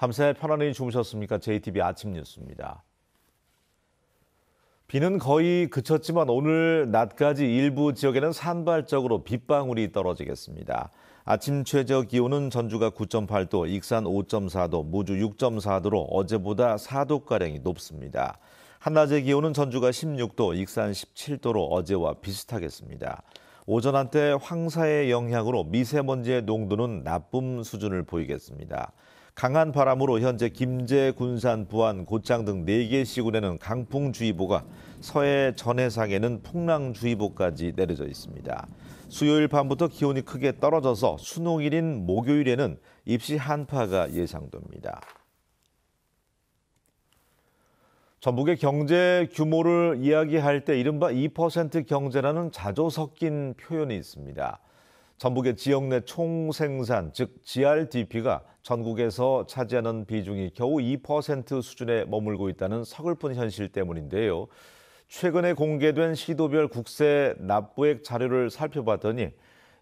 밤새 편안히 주무셨습니까? JTBC 아침 뉴스입니다. 비는 거의 그쳤지만 오늘 낮까지 일부 지역에는 산발적으로 빗방울이 떨어지겠습니다. 아침 최저 기온은 전주가 9.8도, 익산 5.4도, 무주 6.4도로 어제보다 4도가량이 높습니다. 한낮의 기온은 전주가 16도, 익산 17도로 어제와 비슷하겠습니다. 오전 한때 황사의 영향으로 미세먼지의 농도는 나쁨 수준을 보이겠습니다. 강한 바람으로 현재 김제, 군산, 부안, 고창 등 4개 시군에는 강풍주의보가, 서해 전해상에는 풍랑주의보까지 내려져 있습니다. 수요일 밤부터 기온이 크게 떨어져서 수능일인 목요일에는 입시 한파가 예상됩니다. 전북의 경제 규모를 이야기할 때 이른바 2% 경제라는 자주 섞인 표현이 있습니다. 전북의 지역 내 총생산, 즉 GRDP가 전국에서 차지하는 비중이 겨우 2% 수준에 머물고 있다는 서글픈 현실 때문인데요. 최근에 공개된 시도별 국세 납부액 자료를 살펴봤더니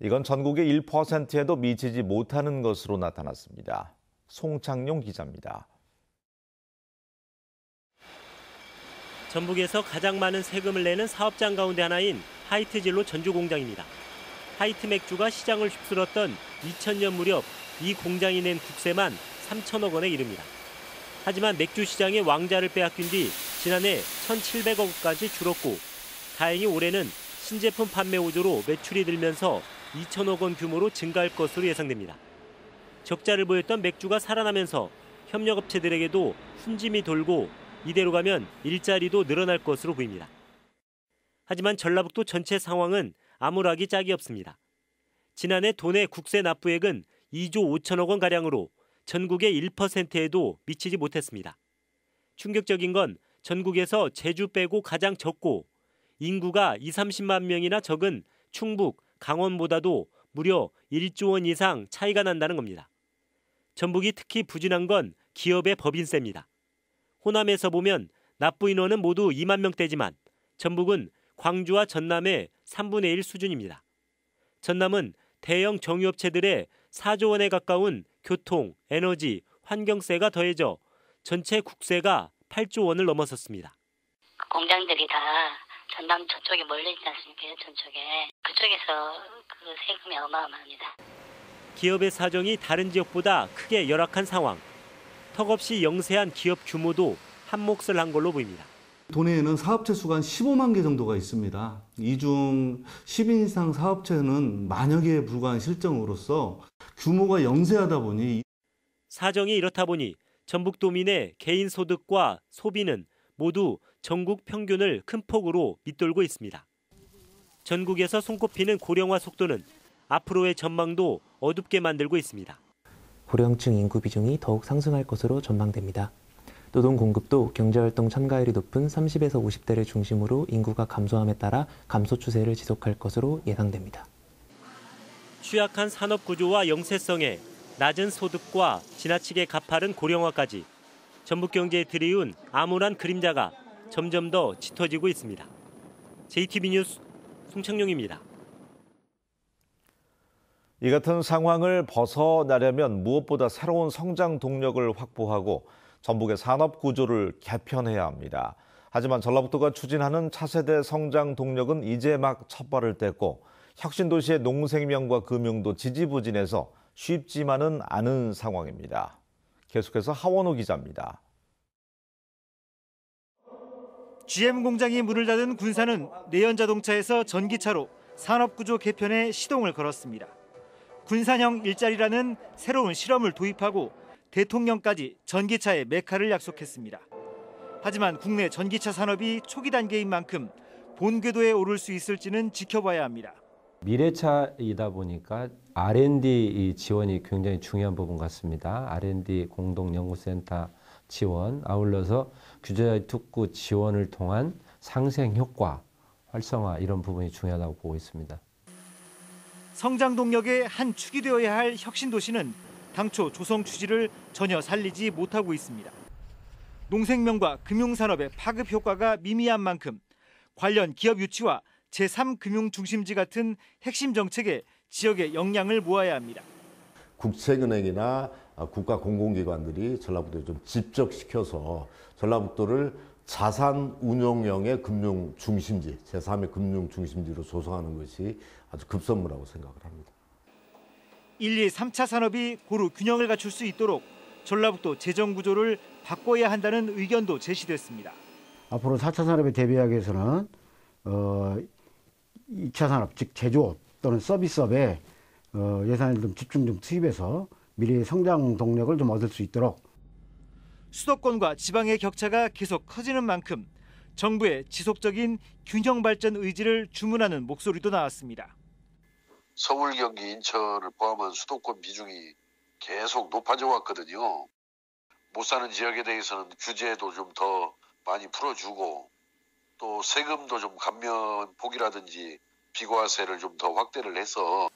이건 전국의 1%에도 미치지 못하는 것으로 나타났습니다. 송창용 기자입니다. 전북에서 가장 많은 세금을 내는 사업장 가운데 하나인 하이트진로 전주 공장입니다. 하이트 맥주가 시장을 휩쓸었던 2000년 무렵 이 공장이 낸 국세만 3천억 원에 이릅니다. 하지만 맥주 시장의 왕자를 빼앗긴 뒤 지난해 1,700억 원까지 줄었고 다행히 올해는 신제품 판매 호조로 매출이 늘면서 2천억 원 규모로 증가할 것으로 예상됩니다. 적자를 보였던 맥주가 살아나면서 협력업체들에게도 훈짐이 돌고 이대로 가면 일자리도 늘어날 것으로 보입니다. 하지만 전라북도 전체 상황은 암울하기 짝이 없습니다. 지난해 도내 국세 납부액은 2조 5천억 원가량으로 전국의 1%에도 미치지 못했습니다. 충격적인 건 전국에서 제주 빼고 가장 적고 인구가 20-30만 명이나 적은 충북, 강원보다도 무려 1조 원 이상 차이가 난다는 겁니다. 전북이 특히 부진한 건 기업의 법인세입니다. 호남에서 보면 납부 인원은 모두 2만 명대지만 전북은 광주와 전남의 3분의 1 수준입니다. 전남은 대형 정유업체들의 4조 원에 가까운 교통, 에너지, 환경세가 더해져 전체 국세가 8조 원을 넘어섰습니다. 공장들이 다 전남 저쪽에 몰려 있지 않습니까? 전쪽에. 그쪽에서 그 세금이 어마어마합니다. 기업의 사정이 다른 지역보다 크게 열악한 상황. 턱없이 영세한 기업 규모도 한 몫을 한 걸로 보입니다. 도내에는 사업체 수가 한 15만 개 정도가 있습니다. 이 중 10인 이상 사업체는 만여 개에 불과한 실정으로서 규모가 영세하다 보니 사정이 이렇다 보니 전북도민의 개인 소득과 소비는 모두 전국 평균을 큰 폭으로 밑돌고 있습니다. 전국에서 손꼽히는 고령화 속도는 앞으로의 전망도 어둡게 만들고 있습니다. 고령층 인구 비중이 더욱 상승할 것으로 전망됩니다. 노동 공급도 경제활동 참가율이 높은 30에서 50대를 중심으로 인구가 감소함에 따라 감소 추세를 지속할 것으로 예상됩니다. 취약한 산업 구조와 영세성에 낮은 소득과 지나치게 가파른 고령화까지 전북 경제에 들이운 암울한 그림자가 점점 더 짙어지고 있습니다. JTBC 뉴스 송창용입니다. 이 같은 상황을 벗어나려면 무엇보다 새로운 성장 동력을 확보하고 전북의 산업 구조를 개편해야 합니다. 하지만 전라북도가 추진하는 차세대 성장 동력은 이제 막 첫발을 뗐고 혁신도시의 농생명과 금융도 지지부진해서 쉽지만은 않은 상황입니다. 계속해서 하원호 기자입니다. GM 공장이 문을 닫은 군산은 내연자동차에서 전기차로 산업구조 개편에 시동을 걸었습니다. 군산형 일자리라는 새로운 실험을 도입하고 대통령까지 전기차의 메카를 약속했습니다. 하지만 국내 전기차 산업이 초기 단계인 만큼 본궤도에 오를 수 있을지는 지켜봐야 합니다. 미래차이다 보니까 R&D 지원이 굉장히 중요한 부분 같습니다. R&D 공동연구센터 지원, 아울러서 규제 특구 지원을 통한 상생 효과, 활성화 이런 부분이 중요하다고 보고 있습니다. 성장 동력의 한 축이 되어야 할 혁신도시는 당초 조성 취지를 전혀 살리지 못하고 있습니다. 농생명과 금융산업의 파급 효과가 미미한 만큼 관련 기업 유치와 제3금융중심지 같은 핵심 정책에 지역의 역량을 모아야 합니다. 국책은행이나 국가 공공기관들이 전라북도에 좀 집적시켜서 전라북도를 자산 운용형의 금융 중심지, 제3의 금융 중심지로 조성하는 것이 아주 급선무라고 생각을 합니다. 1, 2, 3차 산업이 고루 균형을 갖출 수 있도록 전라북도 재정 구조를 바꿔야 한다는 의견도 제시됐습니다. 앞으로 4차 산업에 대비하기 위해서는 2차 산업, 즉 제조업 또는 서비스업에 예산을 좀 집중 좀 투입해서 미래의 성장 동력을 좀 얻을 수 있도록. 수도권과 지방의 격차가 계속 커지는 만큼 정부의 지속적인 균형 발전 의지를 주문하는 목소리도 나왔습니다. 서울, 경기, 인천을 포함한 수도권 비중이 계속 높아져 왔거든요. 못 사는 지역에 대해서는 규제도 좀 더 많이 풀어주고 또 세금도 좀 감면폭이라든지 비과세를 좀 더 확대를 해서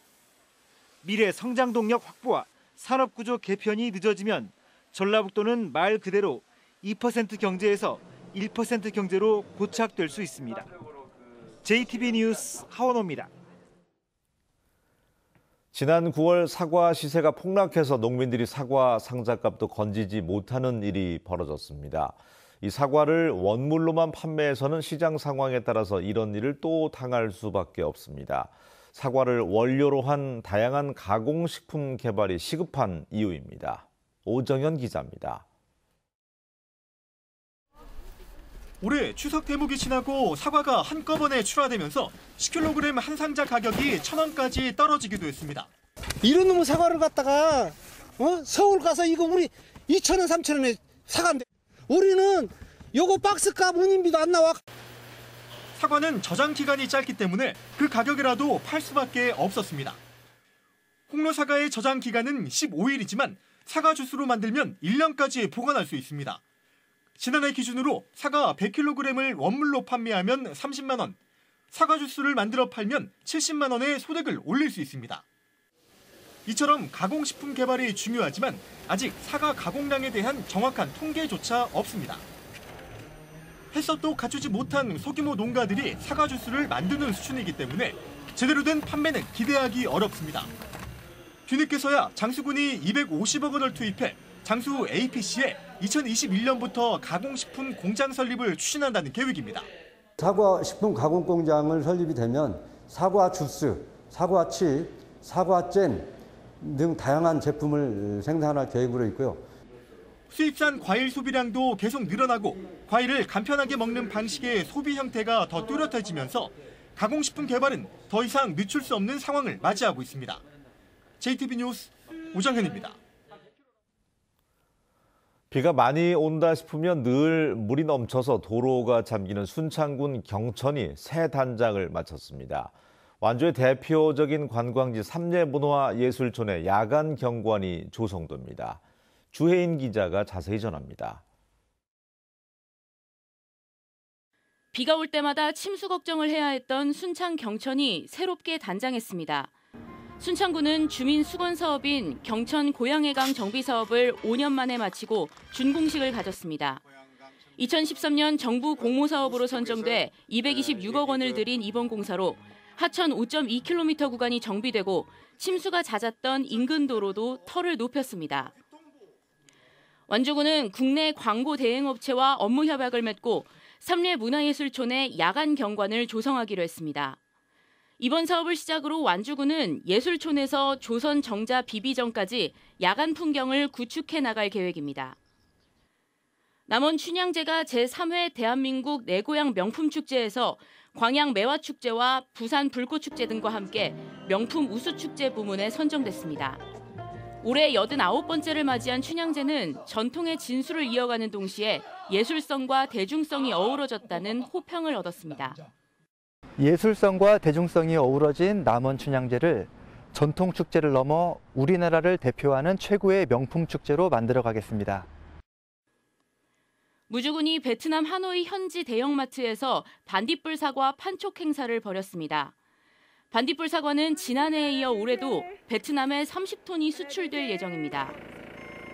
미래 성장 동력 확보와 산업구조 개편이 늦어지면 전라북도는 말 그대로 2% 경제에서 1% 경제로 고착될 수 있습니다. JTB 뉴스 하원호입니다. 지난 9월 사과 시세가 폭락해서 농민들이 사과 상자값도 건지지 못하는 일이 벌어졌습니다. 이 사과를 원물로만 판매해서는 시장 상황에 따라서 이런 일을 또 당할 수밖에 없습니다. 사과를 원료로 한 다양한 가공식품 개발이 시급한 이유입니다. 오정현 기자입니다. 올해 추석 대목이 지나고 사과가 한꺼번에 출하되면서 10kg 한 상자 가격이 1,000원까지 떨어지기도 했습니다. 이런 놈의 사과를 갖다가 서울 가서 이거 우리 2,000원, 3,000원에 사간대. 우리는 요거 박스값 운임비도 안 나와. 사과는 저장 기간이 짧기 때문에 그 가격이라도 팔 수밖에 없었습니다. 홍로 사과의 저장 기간은 15일이지만 사과 주스로 만들면 1년까지 보관할 수 있습니다. 지난해 기준으로 사과 100kg을 원물로 판매하면 30만 원, 사과 주스를 만들어 팔면 70만 원의 소득을 올릴 수 있습니다. 이처럼 가공식품 개발이 중요하지만 아직 사과 가공량에 대한 정확한 통계조차 없습니다. 해썹도 갖추지 못한 소규모 농가들이 사과 주스를 만드는 수준이기 때문에 제대로 된 판매는 기대하기 어렵습니다. 뒤늦게서야 장수군이 250억 원을 투입해 장수 APC에 2021년부터 가공식품 공장 설립을 추진한다는 계획입니다. 사과 식품 가공 공장을 설립이 되면 사과 주스, 사과칩, 사과잼 등 다양한 제품을 생산할 계획으로 있고요. 수입산 과일 소비량도 계속 늘어나고 과일을 간편하게 먹는 방식의 소비 형태가 더 뚜렷해지면서 가공식품 개발은 더 이상 늦출 수 없는 상황을 맞이하고 있습니다. JTB 뉴스 오정현입니다. 비가 많이 온다 싶으면 늘 물이 넘쳐서 도로가 잠기는 순창군 경천이 새 단장을 마쳤습니다. 완주의 대표적인 관광지 삼례문화예술촌에 야간 경관이 조성됩니다. 주혜인 기자가 자세히 전합니다. 비가 올 때마다 침수 걱정을 해야 했던 순창 경천이 새롭게 단장했습니다. 순창군은 주민 수건 사업인 경천 고양해강 정비 사업을 5년 만에 마치고 준공식을 가졌습니다. 2013년 정부 공모 사업으로 선정돼 226억 원을 들인 이번 공사로 하천 5.2km 구간이 정비되고 침수가 잦았던 인근 도로도 털을 높였습니다. 완주군은 국내 광고 대행업체와 업무 협약을 맺고 삼례문화예술촌에 야간 경관을 조성하기로 했습니다. 이번 사업을 시작으로 완주군은 예술촌에서 조선 정자 비비전까지 야간 풍경을 구축해 나갈 계획입니다. 남원 춘향제가 제3회 대한민국 내 고향 명품축제에서 광양 매화축제와 부산 불꽃축제 등과 함께 명품 우수축제 부문에 선정됐습니다. 올해 89번째를 맞이한 춘향제는 전통의 진수를 이어가는 동시에 예술성과 대중성이 어우러졌다는 호평을 얻었습니다. 예술성과 대중성이 어우러진 남원 춘향제를 전통 축제를 넘어 우리나라를 대표하는 최고의 명품 축제로 만들어 가겠습니다. 무주군이 베트남 하노이 현지 대형마트에서 반딧불 사과 판촉 행사를 벌였습니다. 반딧불 사과는 지난해에 이어 올해도 베트남에 30톤이 수출될 예정입니다.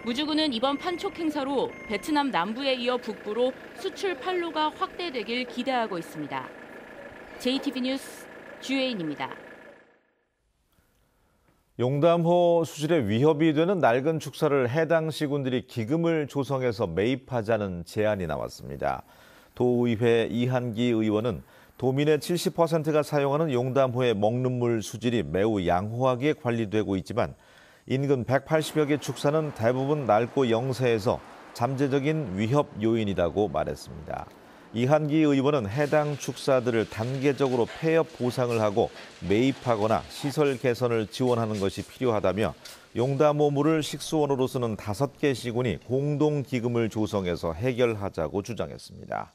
무주군은 이번 판촉 행사로 베트남 남부에 이어 북부로 수출 판로가 확대되길 기대하고 있습니다. JTB 뉴스 주혜인입니다. 용담호 수질에 위협이 되는 낡은 축사를 해당 시군들이 기금을 조성해서 매입하자는 제안이 나왔습니다. 도의회 이한기 의원은 도민의 70%가 사용하는 용담호의 먹는 물 수질이 매우 양호하게 관리되고 있지만 인근 180여 개 축사는 대부분 낡고 영세해서 잠재적인 위협 요인이라고 말했습니다. 이한기 의원은 해당 축사들을 단계적으로 폐업 보상을 하고 매입하거나 시설 개선을 지원하는 것이 필요하다며 용담호 물을 식수원으로 쓰는 5개 시군이 공동 기금을 조성해서 해결하자고 주장했습니다.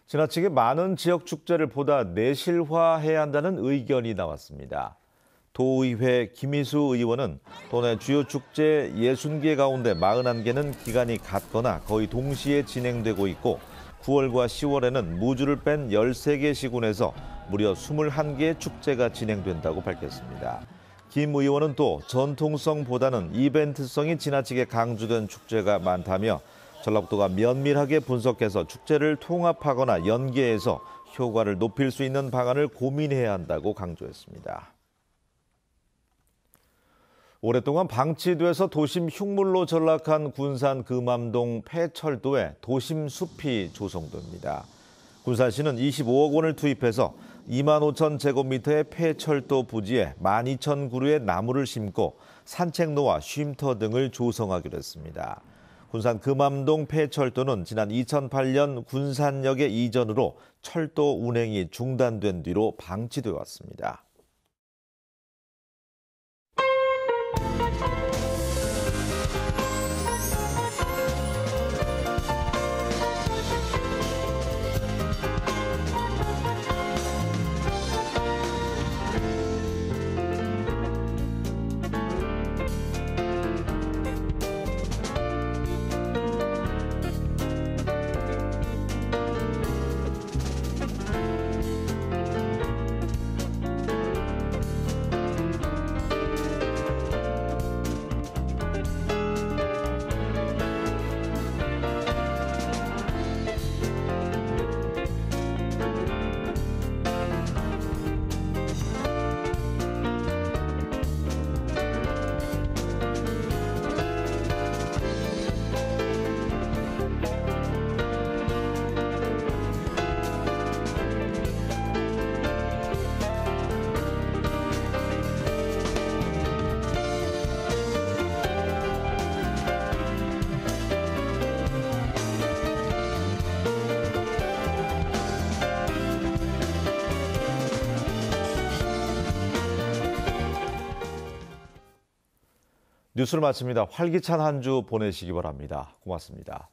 지나치게 많은 지역 축제를 보다 내실화해야 한다는 의견이 나왔습니다. 도의회 김희수 의원은 도내 주요 축제 60개 가운데 41개는 기간이 같거나 거의 동시에 진행되고 있고 9월과 10월에는 무주를 뺀 13개 시군에서 무려 21개의 축제가 진행된다고 밝혔습니다. 김 의원은 또 전통성보다는 이벤트성이 지나치게 강조된 축제가 많다며 전라북도가 면밀하게 분석해서 축제를 통합하거나 연계해서 효과를 높일 수 있는 방안을 고민해야 한다고 강조했습니다. 오랫동안 방치돼서 도심 흉물로 전락한 군산 금암동 폐철도에 도심 숲이 조성됩니다. 군산시는 25억 원을 투입해서 25,000제곱미터의 폐철도 부지에 12,000그루의 나무를 심고 산책로와 쉼터 등을 조성하기로 했습니다. 군산 금암동 폐철도는 지난 2008년 군산역의 이전으로 철도 운행이 중단된 뒤로 방치돼 왔습니다. 뉴스를 마칩니다. 활기찬 한 주 보내시기 바랍니다. 고맙습니다.